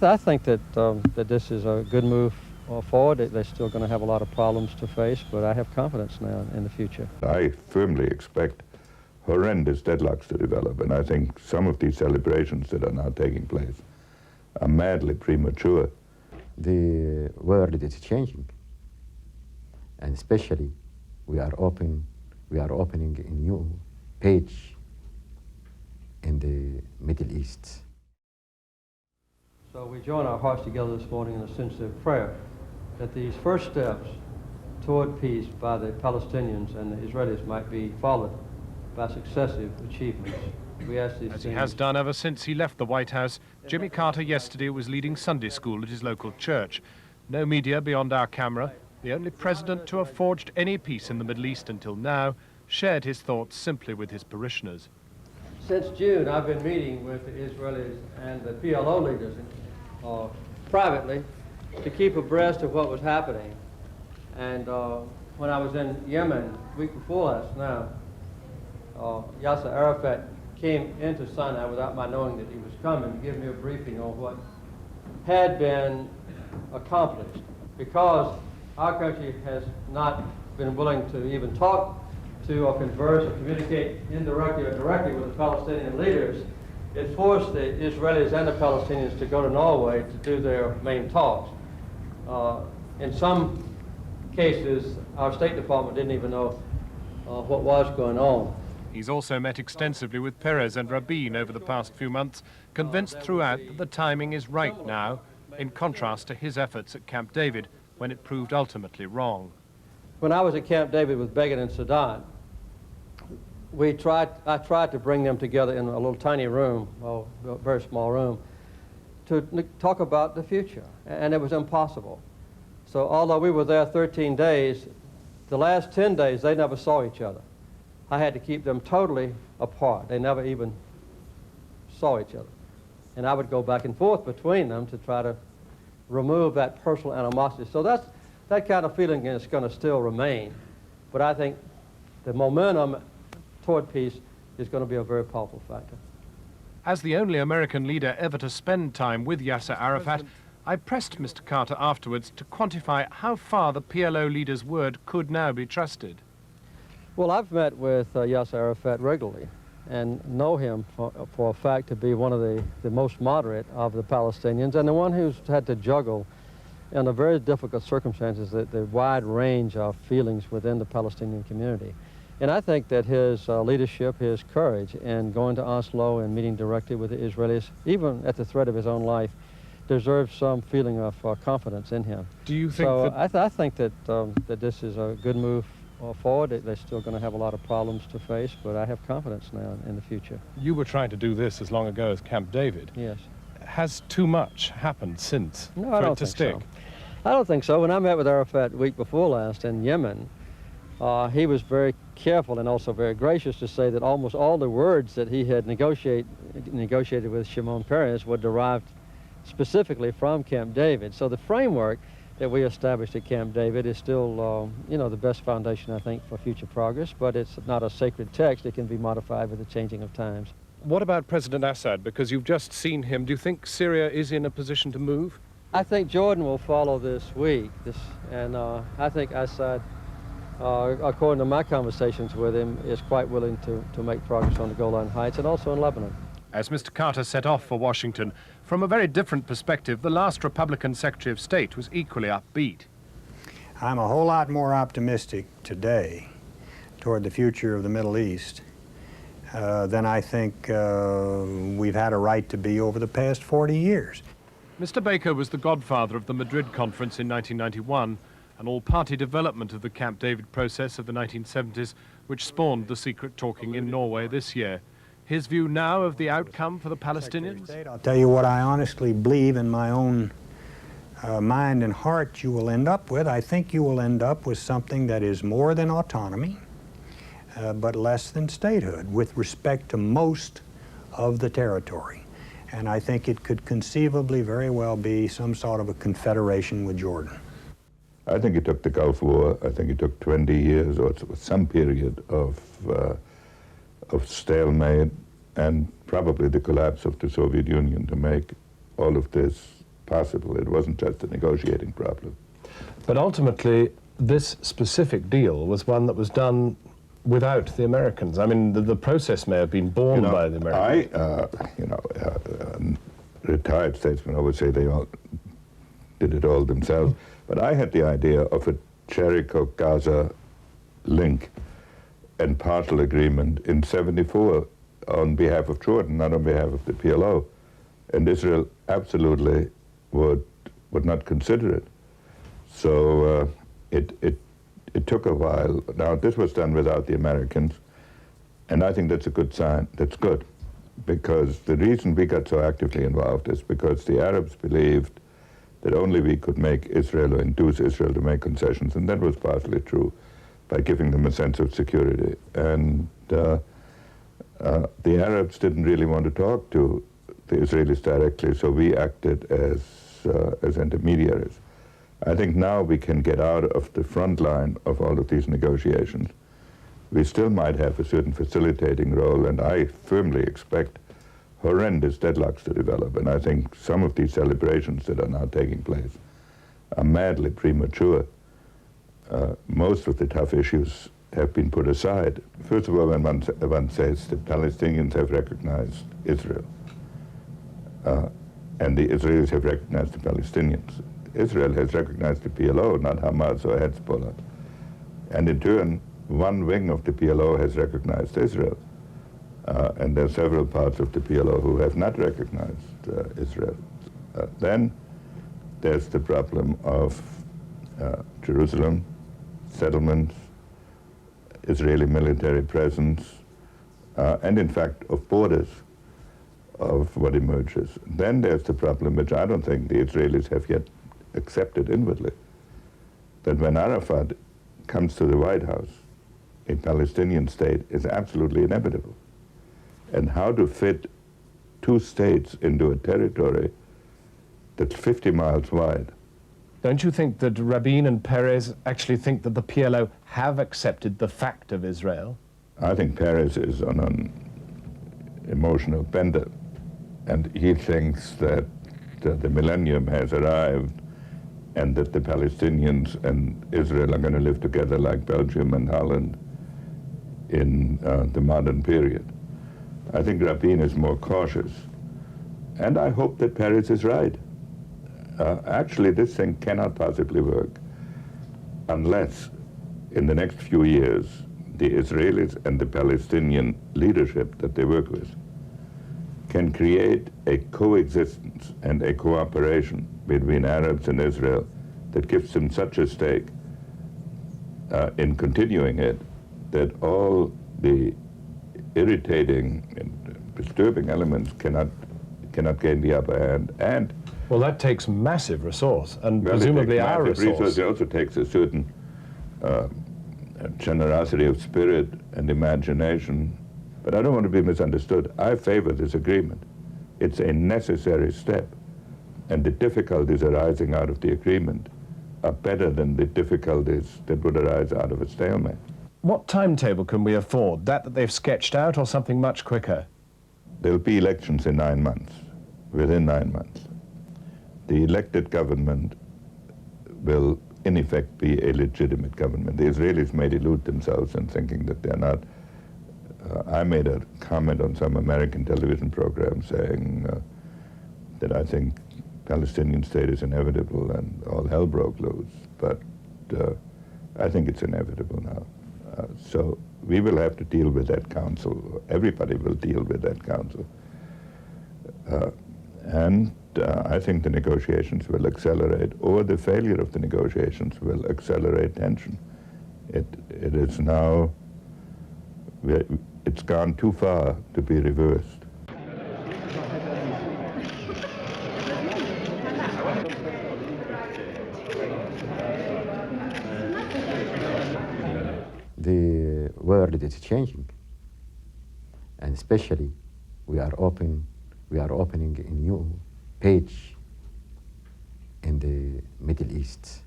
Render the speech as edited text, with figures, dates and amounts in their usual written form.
I think that this is a good move forward. They're still going to have a lot of problems to face, but I have confidence now in the future. I firmly expect horrendous deadlocks to develop, and I think some of these celebrations that are now taking place are madly premature. The world is changing, and especially we are opening a new page in the Middle East. So we join our hearts together this morning in a sincere prayer that these first steps toward peace by the Palestinians and the Israelis might be followed by successive achievements. We ask these As things. he has done ever since he left the White House, Jimmy Carter yesterday was leading Sunday school at his local church. No media beyond our camera. The only president to have forged any peace in the Middle East until now shared his thoughts simply with his parishioners. Since June, I've been meeting with the Israelis and the PLO leaders privately to keep abreast of what was happening. And when I was in Yemen the week before last now, Yasser Arafat came into Sinai without my knowing that he was coming to give me a briefing on what had been accomplished. Because our country has not been willing to even talk to or converse or communicate indirectly or directly with the Palestinian leaders, it forced the Israelis and the Palestinians to go to Norway to do their main talks. In some cases, our State Department didn't even know what was going on. He's also met extensively with Peres and Rabin over the past few months, convinced throughout that the timing is right now, in contrast to his efforts at Camp David, when it proved ultimately wrong. When I was at Camp David with Begin and Sadat, I tried to bring them together in a little tiny room, a very small room, to talk about the future, and it was impossible. So although we were there 13 days, the last 10 days they never saw each other. I had to keep them totally apart. They never even saw each other. And I would go back and forth between them to try to remove that personal animosity. So that kind of feeling is going to still remain. But I think the momentum toward peace is going to be a very powerful factor. As the only American leader ever to spend time with Yasser Arafat, I pressed Mr. Carter afterwards to quantify how far the PLO leader's word could now be trusted. Well, I've met with Yasser Arafat regularly and know him for a fact to be one of the most moderate of the Palestinians and the one who's had to juggle in a very difficult circumstances the wide range of feelings within the Palestinian community. And I think that his leadership, his courage in going to Oslo and meeting directly with the Israelis, even at the threat of his own life, deserves some feeling of confidence in him. Do you think so that... I think that this is a good move forward. They're still going to have a lot of problems to face, but I have confidence now in the future. You were trying to do this as long ago as Camp David. Yes. Has too much happened since No, for I don't it to think stick? so. I don't think so. When I met with Arafat the week before last in Yemen, he was very careful and also very gracious to say that almost all the words that he had negotiated with Shimon Peres were derived specifically from Camp David. So the framework that we established at Camp David is still, the best foundation, I think, for future progress, but it's not a sacred text. It can be modified with the changing of times. What about President Assad? Because you've just seen him. Do you think Syria is in a position to move? I think Jordan will follow this week, and I think Assad, according to my conversations with him, is quite willing to make progress on the Golan Heights and also in Lebanon. As Mr. Carter set off for Washington, from a very different perspective, the last Republican Secretary of State was equally upbeat. I'm a whole lot more optimistic today toward the future of the Middle East than I think we've had a right to be over the past 40 years. Mr. Baker was the godfather of the Madrid Conference in 1991, an all-party development of the Camp David process of the 1970s, which spawned the secret talking in Norway this year. His view now of the outcome for the Palestinians? I'll tell you what I honestly believe in my own mind and heart you will end up with. I think you will end up with something that is more than autonomy, but less than statehood with respect to most of the territory. And I think it could conceivably very well be some sort of a confederation with Jordan. I think it took the Gulf War, I think it took 20 years or some period of stalemate and probably the collapse of the Soviet Union to make all of this possible. It wasn't just a negotiating problem. But ultimately, this specific deal was one that was done without the Americans. I mean, the process may have been borne by the Americans. Retired statesmen always say they all did it all themselves. But I had the idea of a Jericho-Gaza link and partial agreement in '74 on behalf of Jordan, not on behalf of the PLO. And Israel absolutely would not consider it. So it took a while. Now, this was done without the Americans, and I think that's a good sign. That's good, because the reason we got so actively involved is because the Arabs believed that only we could make Israel or induce Israel to make concessions, and that was partially true, by giving them a sense of security. And the Arabs didn't really want to talk to the Israelis directly, so we acted as intermediaries. I think now we can get out of the front line of all of these negotiations. We still might have a certain facilitating role, and I firmly expect horrendous deadlocks to develop. And I think some of these celebrations that are now taking place are madly premature. Most of the tough issues have been put aside. First of all, when one says the Palestinians have recognized Israel, and the Israelis have recognized the Palestinians. Israel has recognized the PLO, not Hamas or Hezbollah. And in turn, one wing of the PLO has recognized Israel. And there are several parts of the PLO who have not recognized Israel. Then there's the problem of Jerusalem, settlements, Israeli military presence, and in fact of borders of what emerges. Then there's the problem, which I don't think the Israelis have yet accepted inwardly, that when Arafat comes to the White House, a Palestinian state is absolutely inevitable. And how to fit two states into a territory that's 50 miles wide. Don't you think that Rabin and Peres actually think that the PLO have accepted the fact of Israel? I think Peres is on an emotional bender, and he thinks that the millennium has arrived and that the Palestinians and Israel are going to live together like Belgium and Holland in the modern period. I think Rabin is more cautious, and I hope that Peres is right. Actually, this thing cannot possibly work unless, in the next few years, the Israelis and the Palestinian leadership that they work with can create a coexistence and a cooperation between Arabs and Israel that gives them such a stake in continuing it that all the irritating and disturbing elements cannot gain the upper hand. And well, that takes massive resource, and well, presumably our resource. It also takes a certain generosity of spirit and imagination. But I don't want to be misunderstood. I favor this agreement. It's a necessary step, and the difficulties arising out of the agreement are better than the difficulties that would arise out of a stalemate. What timetable can we afford? That they've sketched out, or something much quicker? There'll be elections in 9 months, within 9 months. The elected government will, in effect, be a legitimate government. The Israelis may delude themselves in thinking that they're not. I made a comment on some American television program saying that I think Palestinian state is inevitable and all hell broke loose, but I think it's inevitable now. So we will have to deal with that council. Everybody will deal with that council. And I think the negotiations will accelerate, or the failure of the negotiations will accelerate tension. It is now, it's gone too far to be reversed. The world is changing, and especially we are opening a new page in the Middle East.